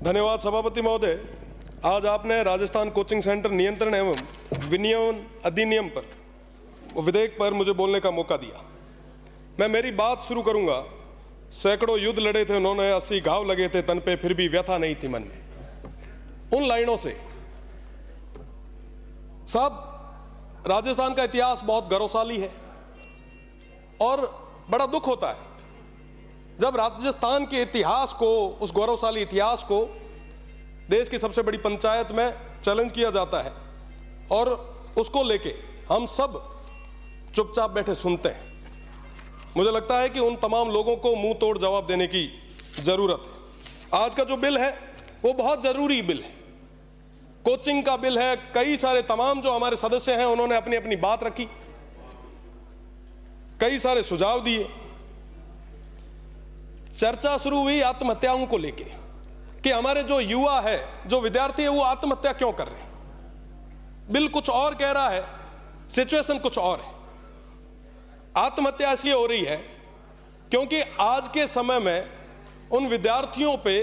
धन्यवाद सभापति महोदय। आज आपने राजस्थान कोचिंग सेंटर नियंत्रण एवं विनियमन अधिनियम पर विधेयक पर मुझे बोलने का मौका दिया। मैं मेरी बात शुरू करूंगा। सैकड़ों युद्ध लड़े थे उन्होंने, 80 घाव लगे थे तन पे, फिर भी व्यथा नहीं थी मन में। उन लाइनों से साहब, राजस्थान का इतिहास बहुत गौरवशाली है और बड़ा दुख होता है जब राजस्थान के इतिहास को, उस गौरवशाली इतिहास को देश की सबसे बड़ी पंचायत में चैलेंज किया जाता है और उसको लेके हम सब चुपचाप बैठे सुनते हैं। मुझे लगता है कि उन तमाम लोगों को मुंह तोड़ जवाब देने की जरूरत है। आज का जो बिल है वो बहुत जरूरी बिल है, कोचिंग का बिल है। कई सारे तमाम जो हमारे सदस्य हैं उन्होंने अपनी अपनी बात रखी, कई सारे सुझाव दिए। चर्चा शुरू हुई आत्महत्याओं को लेके कि हमारे जो युवा है, जो विद्यार्थी है, वो आत्महत्या क्यों कर रहे हैं। बिल कुछ और कह रहा है, सिचुएशन कुछ और है। आत्महत्या इसलिए हो रही है क्योंकि आज के समय में उन विद्यार्थियों पे,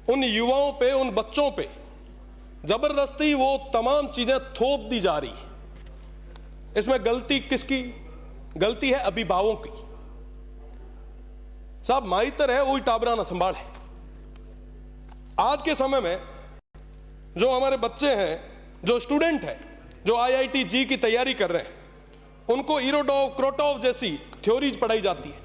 उन युवाओं पे, उन बच्चों पे जबरदस्ती वो तमाम चीजें थोप दी जा रही है। इसमें गलती किसकी? गलती है अभिभावकों की। साहब, माइतर है वही टाबरा ना संभाल है। आज के समय में जो हमारे बच्चे हैं, जो स्टूडेंट हैं, जो IIT जी की तैयारी कर रहे हैं, उनको इरोडोव, क्रोटोव जैसी थ्योरीज पढ़ाई जाती है।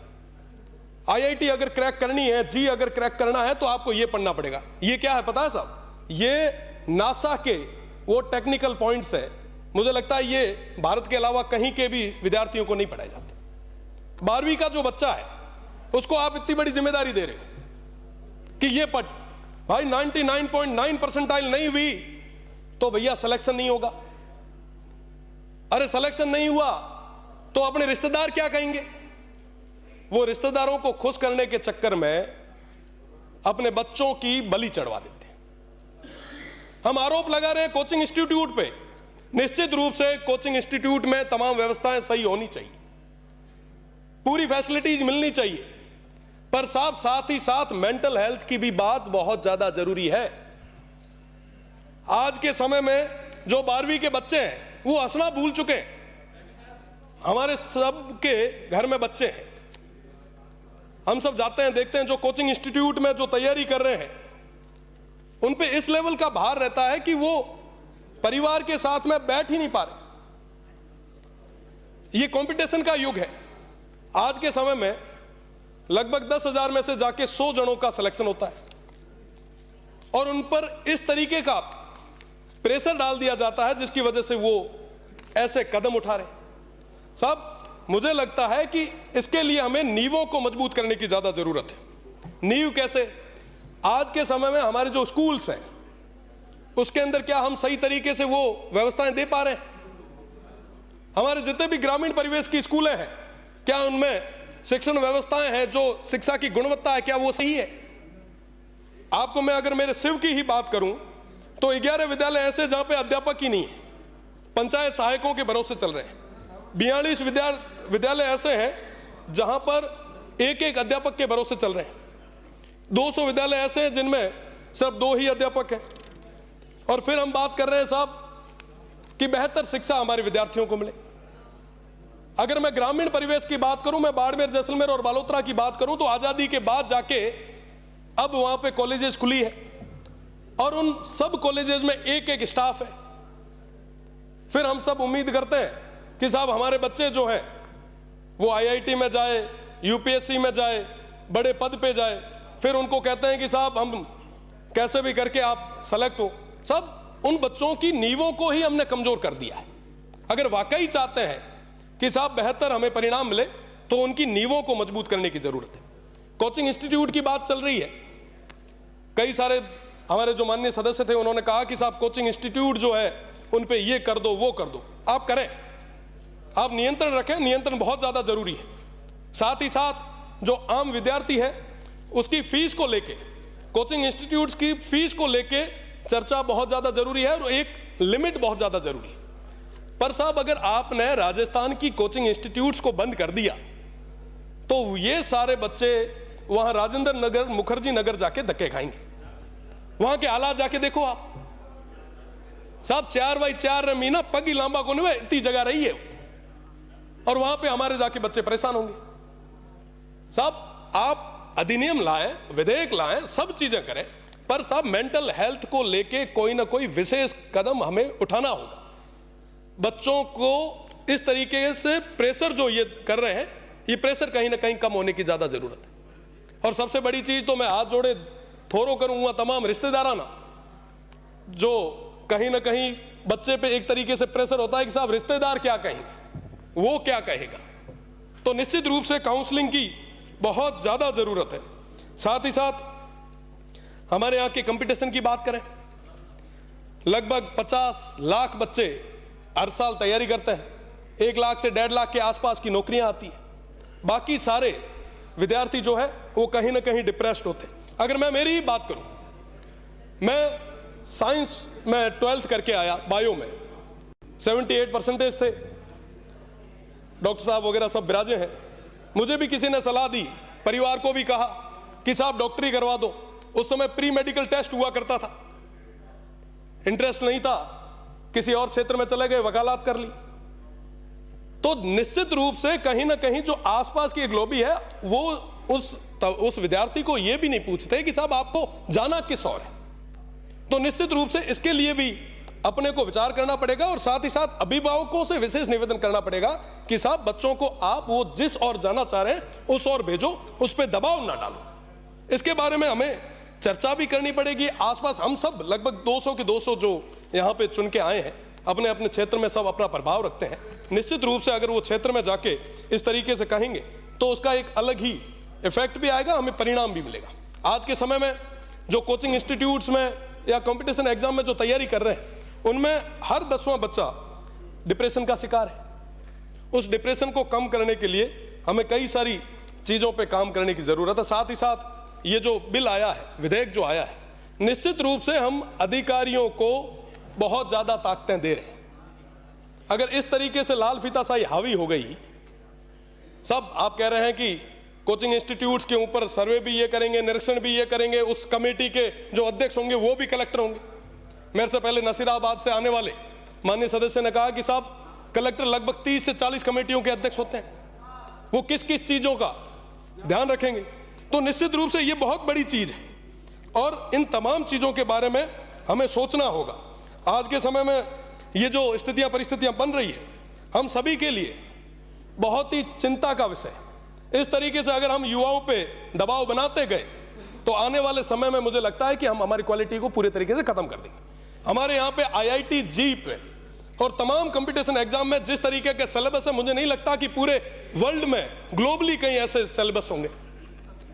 IIT अगर क्रैक करनी है, जी अगर क्रैक करना है तो आपको यह पढ़ना पड़ेगा। ये क्या है पता है साहब? ये नासा के वो टेक्निकल पॉइंट्स है। मुझे लगता है ये भारत के अलावा कहीं के भी विद्यार्थियों को नहीं पढ़ाए जाते। 12वीं का जो बच्चा है उसको आप इतनी बड़ी जिम्मेदारी दे रहे हो कि ये पढ़। भाई 99.9 परसेंटाइल नहीं हुई तो भैया सिलेक्शन नहीं होगा। अरे सिलेक्शन नहीं हुआ तो अपने रिश्तेदार क्या कहेंगे? वो रिश्तेदारों को खुश करने के चक्कर में अपने बच्चों की बलि चढ़वा देते हैं। हम आरोप लगा रहे हैं कोचिंग इंस्टीट्यूट पे। निश्चित रूप से कोचिंग इंस्टीट्यूट में तमाम व्यवस्थाएं सही होनी चाहिए, पूरी फैसिलिटीज मिलनी चाहिए, पर साथ ही साथ मेंटल हेल्थ की भी बात बहुत ज्यादा जरूरी है। आज के समय में जो 12वीं के बच्चे हैं वो हंसना भूल चुके हैं। हमारे सबके घर में बच्चे हैं, हम सब जाते हैं, देखते हैं जो कोचिंग इंस्टीट्यूट में जो तैयारी कर रहे हैं उन पे इस लेवल का भार रहता है कि वो परिवार के साथ में बैठ ही नहीं पा रहे। ये कंपटीशन का युग है। आज के समय में लगभग 10,000 में से जाके 100 जनों का सिलेक्शन होता है और उन पर इस तरीके का प्रेशर डाल दिया जाता है जिसकी वजह से वो ऐसे कदम उठा रहे। साहब, मुझे लगता है कि इसके लिए हमें नींवों को मजबूत करने की ज्यादा जरूरत है। नींव कैसे? आज के समय में हमारे जो स्कूल्स हैं उसके अंदर क्या हम सही तरीके से वो व्यवस्थाएं दे पा रहे हैं? हमारे जितने भी ग्रामीण परिवेश की स्कूलें हैं, क्या उनमें शिक्षण व्यवस्थाएं हैं, जो शिक्षा की गुणवत्ता है, क्या वो सही है? आपको मैं अगर मेरे शिव की ही बात करूं तो 11 विद्यालय ऐसे जहां पे अध्यापक ही नहीं है, पंचायत सहायकों के भरोसे चल रहे हैं। 42 विद्यालय ऐसे हैं जहां पर एक अध्यापक के भरोसे चल रहे हैं। 200 विद्यालय ऐसे हैं जिनमें सिर्फ 2 ही अध्यापक हैं। और फिर हम बात कर रहे हैं साहब कि बेहतर शिक्षा हमारे विद्यार्थियों को मिले। अगर मैं ग्रामीण परिवेश की बात करूं, मैं बाड़मेर, जैसलमेर और बालोतरा की बात करूं, तो आजादी के बाद जाके अब वहां पे कॉलेजेस खुली है और उन सब कॉलेजेस में एक स्टाफ है। फिर हम सब उम्मीद करते हैं कि साहब हमारे बच्चे जो हैं वो IIT में जाए, UPSC में जाए, बड़े पद पे जाए। फिर उनको कहते हैं कि साहब हम कैसे भी करके आप सेलेक्ट हो। सब उन बच्चों की नींवों को ही हमने कमजोर कर दिया है। अगर वाकई चाहते हैं कि साहब बेहतर हमें परिणाम मिले तो उनकी नींवों को मजबूत करने की जरूरत है। कोचिंग इंस्टीट्यूट की बात चल रही है। कई सारे हमारे जो माननीय सदस्य थे उन्होंने कहा कि साहब कोचिंग इंस्टीट्यूट जो है उन पे ये कर दो, वो कर दो। आप करें, आप नियंत्रण रखें, नियंत्रण बहुत ज्यादा जरूरी है। साथ ही साथ जो आम विद्यार्थी है उसकी फीस को लेके, कोचिंग इंस्टीट्यूट्स की फीस को लेके चर्चा बहुत ज्यादा जरूरी है और एक लिमिट बहुत ज्यादा जरूरी है। पर साहब अगर आपने राजस्थान की कोचिंग इंस्टीट्यूट्स को बंद कर दिया तो ये सारे बच्चे वहां राजेंद्र नगर, मुखर्जी नगर जाके धक्के खाएंगे। वहां के हालात जाके देखो आप साहब, 4x4 मीना पगी लांबा को नहीं इतनी जगह रही है, और वहां पे हमारे जाके बच्चे परेशान होंगे। साहब आप अधिनियम लाएं, विधेयक लाएं, सब चीजें करें, पर साहब मेंटल हेल्थ को लेके कोई ना कोई विशेष कदम हमें उठाना होगा। बच्चों को इस तरीके से प्रेशर जो ये कर रहे हैं, ये प्रेशर कहीं ना कहीं कम होने की ज्यादा जरूरत है। और सबसे बड़ी चीज तो मैं हाथ जोड़े थोरो करूंगा तमाम रिश्तेदाराना, जो कहीं ना कहीं बच्चे पे एक तरीके से प्रेशर होता है कि साहब रिश्तेदार क्या कहेंगे, वो क्या कहेगा, तो निश्चित रूप से काउंसलिंग की बहुत ज्यादा जरूरत है। साथ ही साथ हमारे यहाँ के कंपटीशन की बात करें, लगभग 50 लाख बच्चे हर साल तैयारी करते हैं, 1 लाख से 1.5 लाख के आसपास की नौकरियां आती है। बाकी सारे विद्यार्थी जो है वो कहीं ना कहीं डिप्रेस्ड होते हैं। अगर मैं मेरी ही बात करूं, मैं साइंस में 12th करके आया, बायो में 78% थे, डॉक्टर साहब वगैरह सब बिराजे हैं। मुझे भी किसी ने सलाह दी, परिवार को भी कहा कि साहब डॉक्टरी करवा दो। उस समय प्री मेडिकल टेस्ट हुआ करता था, इंटरेस्ट नहीं था, किसी और क्षेत्र में चले गए, वकालत कर ली। तो निश्चित रूप से कहीं ना कहीं जो आसपास की एक लॉबी है वो उस विद्यार्थी को यह भी नहीं पूछते कि साहब आपको जाना किस और है। तो निश्चित रूप से इसके लिए भी अपने को विचार करना पड़ेगा, और साथ ही साथ अभिभावकों से विशेष निवेदन करना पड़ेगा कि साहब बच्चों को आप वो जिस और जाना चाह रहे हैं उस और भेजो, उस पर दबाव ना डालो। इसके बारे में हमें चर्चा भी करनी पड़ेगी। आसपास हम सब लगभग 200 के 200 जो यहाँ पे चुन के आए हैं, अपने अपने क्षेत्र में सब अपना प्रभाव रखते हैं। निश्चित रूप से अगर वो क्षेत्र में जाके इस तरीके से कहेंगे तो उसका एक अलग ही इफेक्ट भी आएगा, हमें परिणाम भी मिलेगा। आज के समय में जो कोचिंग इंस्टीट्यूट्स में या कंपटीशन एग्जाम में जो तैयारी कर रहे हैं, उनमें हर 10वां बच्चा डिप्रेशन का शिकार है। उस डिप्रेशन को कम करने के लिए हमें कई सारी चीजों पे काम करने की जरूरत है। साथ ही साथ ये जो बिल आया है, विधेयक जो आया है, निश्चित रूप से हम अधिकारियों को बहुत ज्यादा ताकतें दे रहे हैं। अगर इस तरीके से लाल फीताशाही हावी हो गई, सब आप कह रहे हैं कि कोचिंग इंस्टीट्यूट्स के ऊपर सर्वे भी ये करेंगे, निरीक्षण भी ये करेंगे, उस कमेटी के जो अध्यक्ष होंगे वो भी कलेक्टर होंगे। मेरे से पहले नसीराबाद से आने वाले माननीय सदस्य ने कहा कि साहब कलेक्टर लगभग 30 से 40 कमेटियों के अध्यक्ष होते हैं, वो किस किस चीजों का ध्यान रखेंगे। तो निश्चित रूप से ये बहुत बड़ी चीज है, और इन तमाम चीजों के बारे में हमें सोचना होगा। आज के समय में ये जो स्थितियां परिस्थितियां बन रही है, हम सभी के लिए बहुत ही चिंता का विषय है। इस तरीके से अगर हम युवाओं पे दबाव बनाते गए तो आने वाले समय में मुझे लगता है कि हम हमारी क्वालिटी को पूरे तरीके से खत्म कर देंगे। हमारे यहाँ पे IIT JEE पे और तमाम कंपटीशन एग्जाम में जिस तरीके के सिलेबस है, मुझे नहीं लगता कि पूरे वर्ल्ड में ग्लोबली कहीं ऐसे सिलेबस होंगे।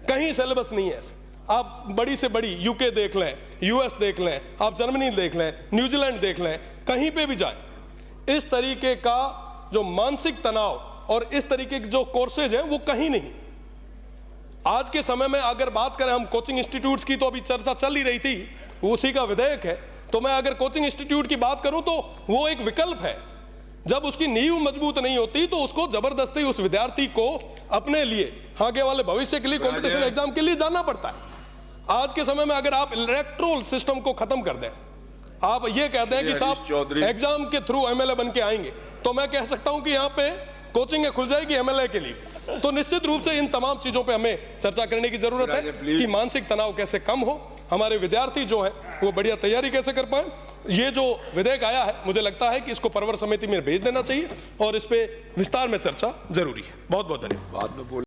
कहीं सिलेबस नहीं है ऐसे। आप बड़ी से बड़ी UK देख लें, US देख लें, आप जर्मनी देख लें, न्यूजीलैंड देख लें, कहीं पे भी जाए, इस तरीके का जो मानसिक तनाव और इस तरीके के जो कोर्सेज हैं वो कहीं नहीं। आज के समय में अगर बात करें हम कोचिंग इंस्टीट्यूट्स की, तो अभी चर्चा चल ही रही थी, उसी का विधेयक है। तो मैं अगर कोचिंग इंस्टीट्यूट की बात करूं तो वो एक विकल्प है। जब उसकी नींव मजबूत नहीं होती तो उसको जबरदस्ती उस विद्यार्थी को अपने लिए आगे वाले भविष्य के लिए कॉम्पिटिशन एग्जाम के लिए जाना पड़ता है। आज के समय में अगर आप इलेक्ट्रोल सिस्टम को खत्म कर दें, आप ये कह दें कि साहब एग्जाम के थ्रू MLA बन के आएंगे, तो मैं कह सकता हूं कि यहाँ पे कोचिंग खुल जाएगी MLA के लिए। तो निश्चित रूप से इन तमाम चीजों पे हमें चर्चा करने की जरूरत है कि मानसिक तनाव कैसे कम हो, हमारे विद्यार्थी जो हैं वो बढ़िया तैयारी कैसे कर पाए। ये जो विधेयक आया है, मुझे लगता है कि इसको प्रवर समिति में भेज देना चाहिए और इस पे विस्तार में चर्चा जरूरी है। बहुत बहुत धन्यवाद।